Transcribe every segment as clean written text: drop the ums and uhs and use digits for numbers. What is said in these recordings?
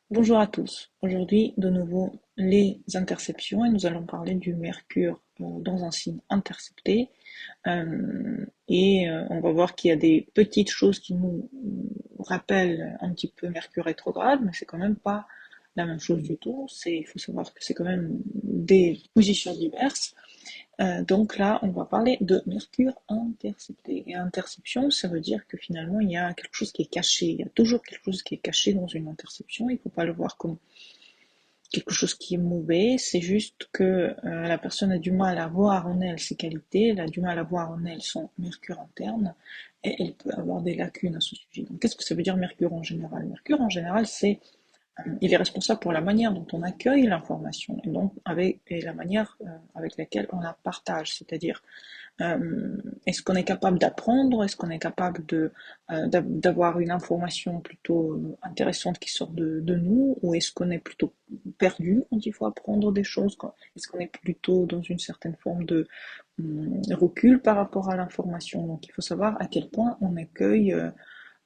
Bonjour à tous. Aujourd'hui, de nouveau, les interceptions et nous allons parler du Mercure dans un signe intercepté. On va voir qu'il y a des petites choses qui nous rappellent un petit peu Mercure rétrograde, mais c'est quand même pas la même chose du tout. Il faut savoir que c'est quand même des positions diverses. Donc là, on va parler de Mercure intercepté. Et interception, ça veut dire que finalement, il y a quelque chose qui est caché. Il y a toujours quelque chose qui est caché dans une interception. Il ne faut pas le voir comme quelque chose qui est mauvais. C'est juste que la personne a du mal à voir en elle ses qualités, elle a du mal à voir en elle son Mercure interne, et elle peut avoir des lacunes à ce sujet. Donc, qu'est-ce que ça veut dire Mercure en général? Mercure en général, il est responsable pour la manière dont on accueille l'information et donc et la manière avec laquelle on la partage, c'est-à-dire est-ce qu'on est capable d'apprendre, est-ce qu'on est capable d'avoir une information plutôt intéressante qui sort de nous, ou est-ce qu'on est plutôt perdu quand il faut apprendre des choses, est-ce qu'on est plutôt dans une certaine forme de recul par rapport à l'information. Donc il faut savoir à quel point on accueille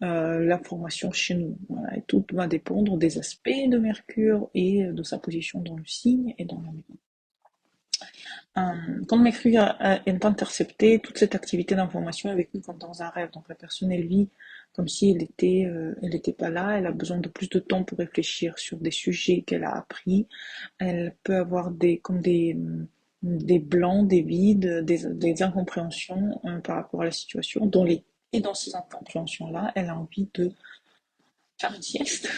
l'information chez nous. Voilà, et tout va dépendre des aspects de Mercure et de sa position dans le signe et dans la maison. Quand Mercure est intercepté, toute cette activité d'information est vécue comme dans un rêve. Donc la personne, elle vit comme si elle était pas là. Elle a besoin de plus de temps pour réfléchir sur des sujets qu'elle a appris. Elle peut avoir des blancs, des vides, des incompréhensions par rapport à la situation. Et dans ces incompréhensions-là, elle a envie de faire une sieste,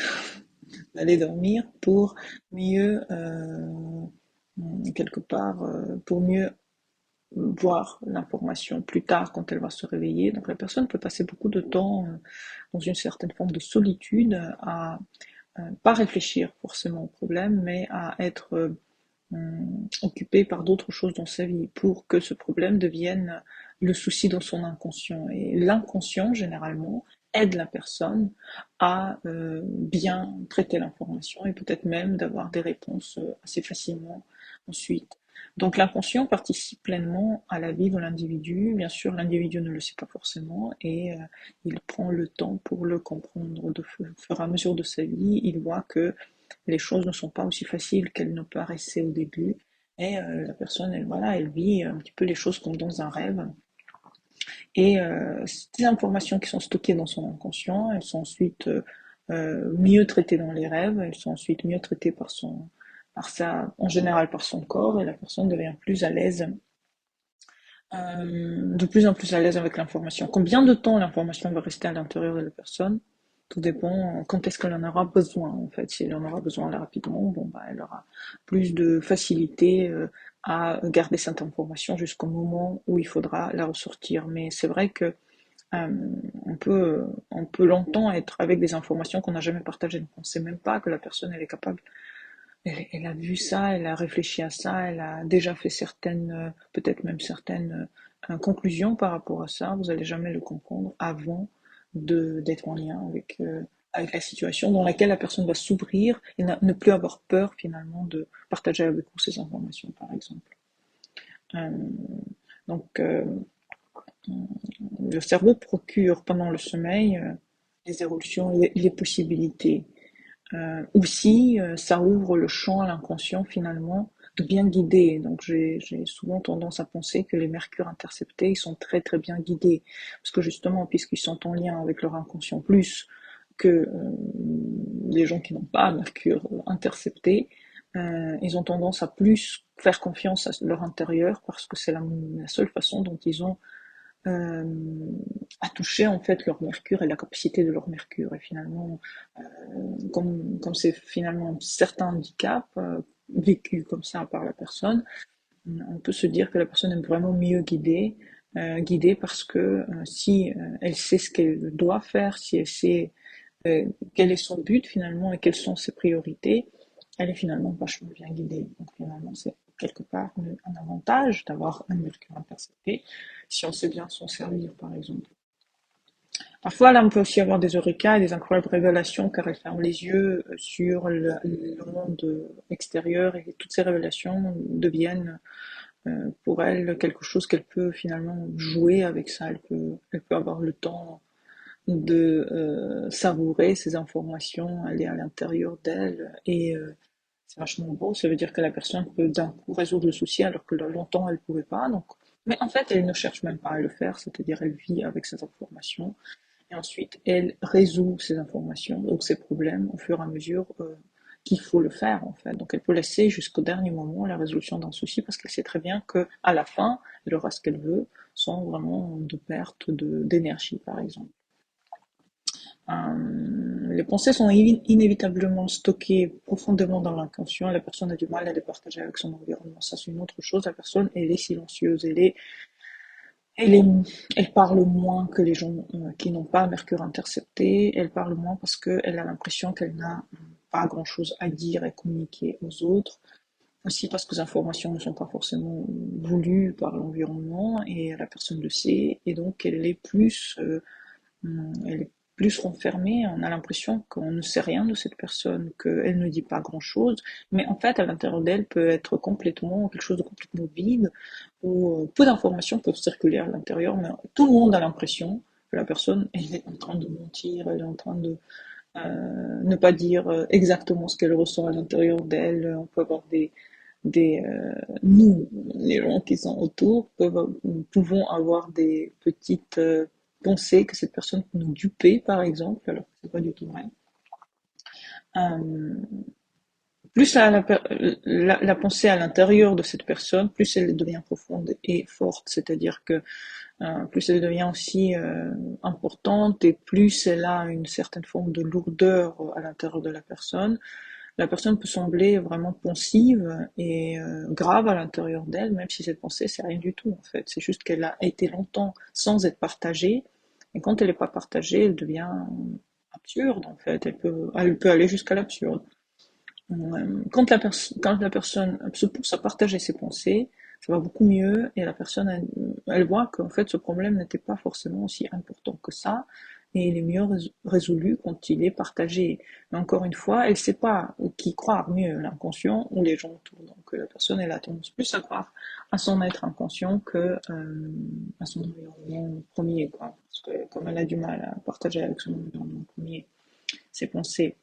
d'aller dormir pour mieux, quelque part, pour mieux voir l'information plus tard quand elle va se réveiller. Donc la personne peut passer beaucoup de temps dans une certaine forme de solitude à pas réfléchir forcément au problème, mais à être occupée par d'autres choses dans sa vie pour que ce problème devienne le souci dans son inconscient. Et l'inconscient, généralement, aide la personne à bien traiter l'information et peut-être même d'avoir des réponses assez facilement ensuite. Donc l'inconscient participe pleinement à la vie de l'individu. Bien sûr, l'individu ne le sait pas forcément et il prend le temps pour le comprendre de fur et à mesure de sa vie. Il voit que les choses ne sont pas aussi faciles qu'elles ne paraissaient au début. Et la personne, elle, voilà, elle vit un petit peu les choses comme dans un rêve. Et ces informations qui sont stockées dans son inconscient, elles sont ensuite mieux traitées dans les rêves, elles sont ensuite mieux traitées en général par son corps, et la personne devient plus à l'aise, de plus en plus à l'aise avec l'information. Combien de temps l'information va rester à l'intérieur de la personne? Tout dépend quand est-ce qu'elle en aura besoin, en fait. Si elle en aura besoin là rapidement, bon, bah, elle aura plus de facilité à garder cette information jusqu'au moment où il faudra la ressortir. Mais c'est vrai que euh, on peut longtemps être avec des informations qu'on n'a jamais partagées. Donc on ne sait même pas que la personne elle est capable. Elle a vu ça, elle a réfléchi à ça, elle a déjà fait peut-être même certaines conclusions par rapport à ça. Vous allez jamais le comprendre avant d'être en lien avec la situation dans laquelle la personne va s'ouvrir et ne plus avoir peur finalement de partager avec vous ces informations, par exemple. Euh, donc, le cerveau procure pendant le sommeil les évolutions, les possibilités. Aussi, ça ouvre le champ à l'inconscient finalement de bien guider. Donc j'ai souvent tendance à penser que les mercures interceptés, ils sont très très bien guidés. Parce que justement, puisqu'ils sont en lien avec leur inconscient plus que les gens qui n'ont pas mercure intercepté, ils ont tendance à plus faire confiance à leur intérieur parce que c'est la seule façon dont ils ont euh, à toucher en fait leur mercure et la capacité de leur mercure. Et finalement, comme c'est finalement un certain handicap vécu comme ça par la personne, on peut se dire que la personne est vraiment mieux guidée parce que si elle sait ce qu'elle doit faire, si elle sait quel est son but finalement et quelles sont ses priorités, elle est finalement vachement bien guidée. Donc finalement, c'est quelque part un avantage d'avoir un mercure intercepté si on sait bien s'en servir, par exemple. Parfois, là, on peut aussi avoir des eureka et des incroyables révélations car elle ferme les yeux sur le monde extérieur et toutes ces révélations deviennent pour elle quelque chose qu'elle peut finalement jouer avec ça. Elle peut avoir le temps de savourer ces informations, aller à l'intérieur d'elle et c'est vachement beau, ça veut dire que la personne peut d'un coup résoudre le souci alors que longtemps elle pouvait pas. Donc, mais en fait, elle ne cherche même pas à le faire, c'est-à-dire elle vit avec ces informations et ensuite elle résout ces informations, donc ces problèmes au fur et à mesure qu'il faut le faire en fait. Donc elle peut laisser jusqu'au dernier moment la résolution d'un souci parce qu'elle sait très bien que à la fin, elle aura ce qu'elle veut sans vraiment de perte d'énergie par exemple. Les pensées sont inévitablement stockées profondément dans l'inconscient. La personne a du mal à les partager avec son environnement. Ça, c'est une autre chose. La personne, elle est silencieuse. Elle, est, elle parle moins que les gens qui n'ont pas Mercure intercepté. Elle parle moins parce qu'elle a l'impression qu'elle n'a pas grand-chose à dire et communiquer aux autres. Aussi parce que les informations ne sont pas forcément voulues par l'environnement et la personne le sait. Et donc, elle est plus renfermée, on a l'impression qu'on ne sait rien de cette personne, qu'elle ne dit pas grand-chose, mais en fait, à l'intérieur d'elle peut être complètement quelque chose de complètement vide, où peu d'informations peuvent circuler à l'intérieur, mais tout le monde a l'impression que la personne elle est en train de mentir, elle est en train de ne pas dire exactement ce qu'elle ressent à l'intérieur d'elle. On peut avoir nous, les gens qui sont autour, pouvons avoir des petites pensées que cette personne peut nous duper, par exemple, alors que c'est pas du tout vrai. Euh, plus la pensée à l'intérieur de cette personne, plus elle devient profonde et forte, c'est-à-dire que plus elle devient aussi importante et plus elle a une certaine forme de lourdeur à l'intérieur de la personne peut sembler vraiment pensive et grave à l'intérieur d'elle, même si cette pensée, c'est rien du tout, en fait. C'est juste qu'elle a été longtemps sans être partagée, et quand elle n'est pas partagée, elle devient absurde, en fait. Elle peut aller jusqu'à l'absurde. Quand la personne se pousse à partager ses pensées, ça va beaucoup mieux et la personne, elle voit qu'en fait ce problème n'était pas forcément aussi important que ça et il est mieux résolu quand il est partagé. Mais encore une fois, elle ne sait pas qui croire mieux, l'inconscient ou les gens autour. Donc la personne, elle a tendance plus à croire à son être inconscient que à son environnement premier, quoi. Parce que comme elle a du mal à partager avec son environnement premier ses pensées,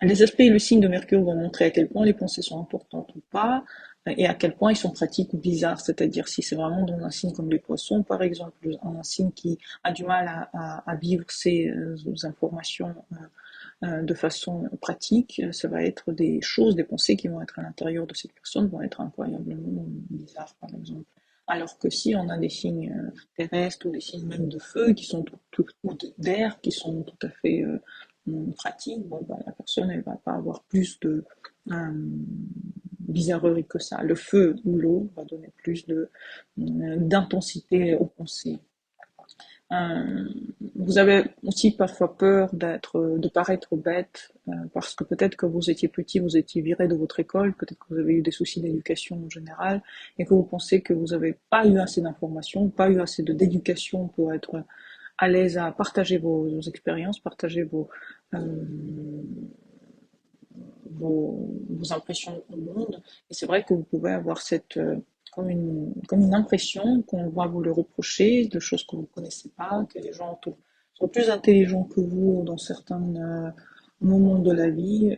les aspects et le signe de Mercure vont montrer à quel point les pensées sont importantes ou pas, et à quel point ils sont pratiques ou bizarres. C'est-à-dire si c'est vraiment dans un signe comme les poissons, par exemple, un signe qui a du mal à vivre ces informations de façon pratique, ça va être des choses, des pensées qui vont être à l'intérieur de cette personne, vont être incroyablement bizarres, par exemple. Alors que si on a des signes terrestres ou des signes même de feu qui sont ou d'air qui sont tout à fait pratiques, bon, bah, la personne elle va pas avoir plus de bizarrerie que ça. Le feu ou l'eau va donner plus d'intensité aux pensées. Euh, Vous avez aussi parfois peur de paraître bête, parce que peut-être que vous étiez petit, vous étiez viré de votre école, peut-être que vous avez eu des soucis d'éducation en général, et que vous pensez que vous n'avez pas eu assez d'informations, pas eu assez d'éducation pour être à l'aise à partager vos expériences, partager euh, vos impressions au monde. Et c'est vrai que vous pouvez avoir comme une impression qu'on va vous le reprocher, de choses que vous ne connaissez pas, que les gens sont plus intelligents que vous dans certains moments de la vie,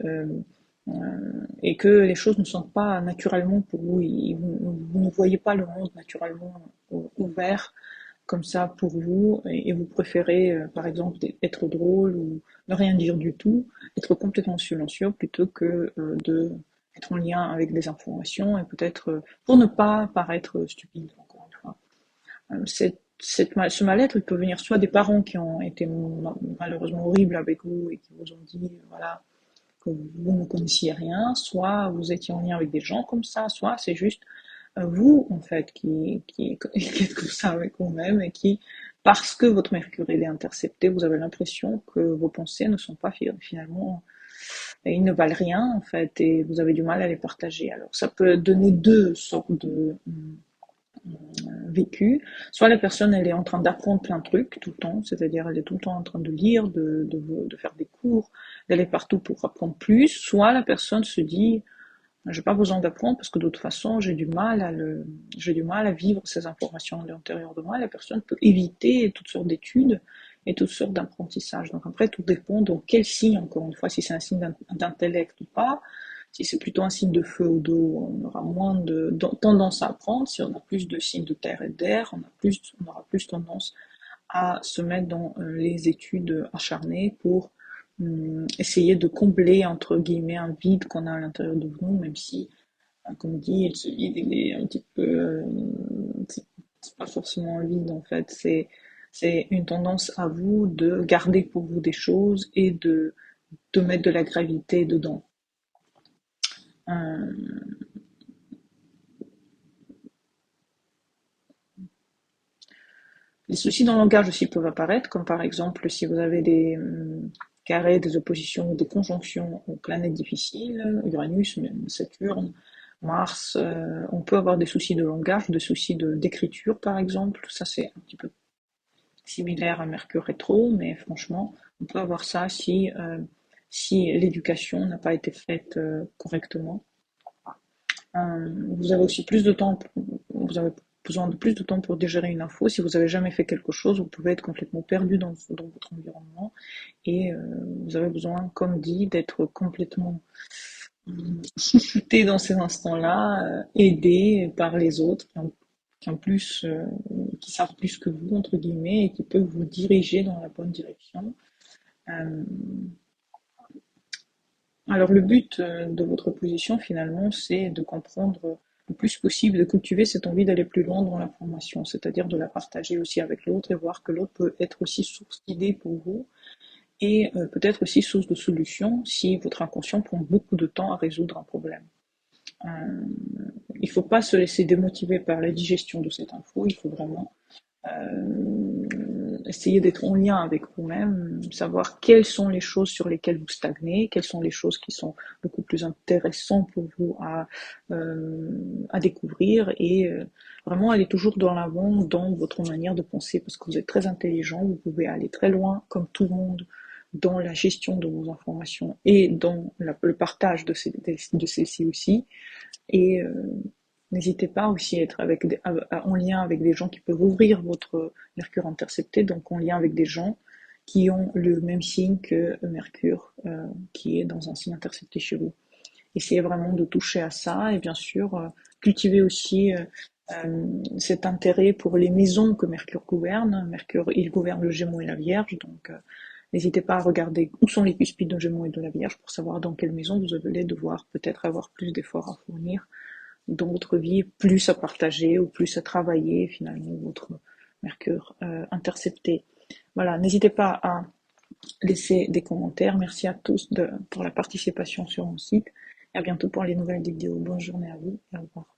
et que les choses ne sont pas naturellement pour vous. Vous ne voyez pas le monde naturellement ouvert comme ça pour vous et vous préférez par exemple être drôle ou ne rien dire du tout, être complètement silencieux plutôt que de être en lien avec des informations et peut-être pour ne pas paraître stupide encore une fois. Ce mal-être, il peut venir soit des parents qui ont été malheureusement horribles avec vous et qui vous ont dit voilà que vous ne connaissiez rien, soit vous étiez en lien avec des gens comme ça, soit c'est juste vous, en fait, qui êtes comme ça avec vous-même et qui, parce que votre Mercure il est intercepté, vous avez l'impression que vos pensées ne sont pas finalement, ils ne valent rien, en fait, et vous avez du mal à les partager. Alors, ça peut donner deux sortes de vécu. Soit la personne, elle est en train d'apprendre plein de trucs tout le temps, c'est-à-dire elle est tout le temps en train de lire, de faire des cours, d'aller partout pour apprendre plus. Soit la personne se dit, j'ai pas besoin d'apprendre parce que de toute façon, j'ai du mal à vivre ces informations à l'intérieur de moi. La personne peut éviter toutes sortes d'études et toutes sortes d'apprentissages. Donc après, tout dépend de quel signe, encore une fois, si c'est un signe d'intellect ou pas. Si c'est plutôt un signe de feu ou d'eau, on aura moins de tendance à apprendre. Si on a plus de signes de terre et d'air, on aura plus tendance à se mettre dans les études acharnées pour essayer de combler, entre guillemets, un vide qu'on a à l'intérieur de nous, même si, comme dit, ce vide, il est un petit peu... c'est pas forcément un vide, en fait. C'est une tendance à vous de garder pour vous des choses et de mettre de la gravité dedans. Euh, Les soucis dans le langage aussi peuvent apparaître, comme par exemple si vous avez des carrés, des oppositions, des conjonctions aux planètes difficiles, Uranus, même Saturne, Mars, on peut avoir des soucis de langage, des soucis d'écriture par exemple, ça c'est un petit peu similaire à Mercure rétro, mais franchement, on peut avoir ça si l'éducation n'a pas été faite correctement. Vous avez aussi plus de temps, vous avez besoin de plus de temps pour digérer une info. Si vous avez jamais fait quelque chose, vous pouvez être complètement perdu dans votre environnement et vous avez besoin, comme dit, d'être complètement chouchouté dans ces instants-là, aidé par les autres qui ont plus, qui savent plus que vous entre guillemets et qui peuvent vous diriger dans la bonne direction. Euh, Alors le but de votre position finalement, c'est de comprendre le plus possible, de cultiver cette envie d'aller plus loin dans l'information, c'est-à-dire de la partager aussi avec l'autre et voir que l'autre peut être aussi source d'idées pour vous et peut-être aussi source de solutions si votre inconscient prend beaucoup de temps à résoudre un problème. Euh, il ne faut pas se laisser démotiver par la digestion de cette info, il faut vraiment essayer d'être en lien avec vous-même, savoir quelles sont les choses sur lesquelles vous stagnez, quelles sont les choses qui sont beaucoup plus intéressantes pour vous à découvrir et vraiment aller toujours dans l'avant dans votre manière de penser parce que vous êtes très intelligent, vous pouvez aller très loin comme tout le monde dans la gestion de vos informations et dans le partage de celles-ci aussi. Et n'hésitez pas aussi à être en lien avec des gens qui peuvent ouvrir votre Mercure intercepté, donc en lien avec des gens qui ont le même signe que Mercure, qui est dans un signe intercepté chez vous. Essayez vraiment de toucher à ça et bien sûr cultiver aussi cet intérêt pour les maisons que Mercure gouverne. Mercure, il gouverne le Gémeaux et la Vierge, donc n'hésitez pas à regarder où sont les cuspides de Gémeaux et de la Vierge pour savoir dans quelle maison vous allez devoir peut-être avoir plus d'efforts à fournir dans votre vie, plus à partager ou plus à travailler finalement votre Mercure intercepté. Voilà, n'hésitez pas à laisser des commentaires. Merci à tous pour la participation sur mon site. Et à bientôt pour les nouvelles vidéos. Bonne journée à vous et au revoir.